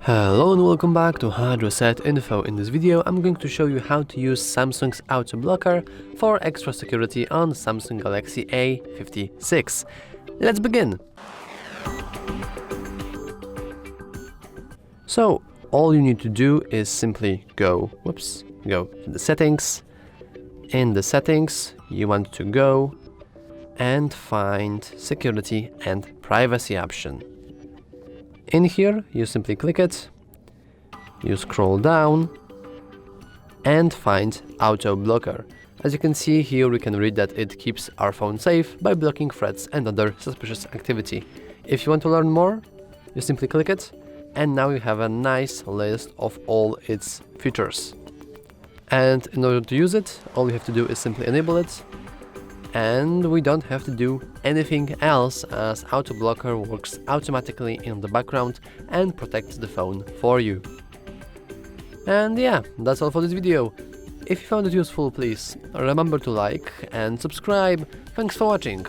Hello and welcome back to HardReset.Info. In this video I'm going to show you how to use Samsung's auto blocker for extra security on Samsung Galaxy A56. Let's begin! So all you need to do is simply go to the settings. In the settings you want to go and find security and privacy option. In here, you simply click it, you scroll down and find Auto Blocker. As you can see here, we can read that it keeps our phone safe by blocking threats and other suspicious activity. If you want to learn more, you simply click it and now you have a nice list of all its features. And in order to use it, all you have to do is simply enable it. And we don't have to do anything else, as Auto Blocker works automatically in the background and protects the phone for you. And yeah, that's all for this video. If you found it useful, please remember to like and subscribe. Thanks for watching.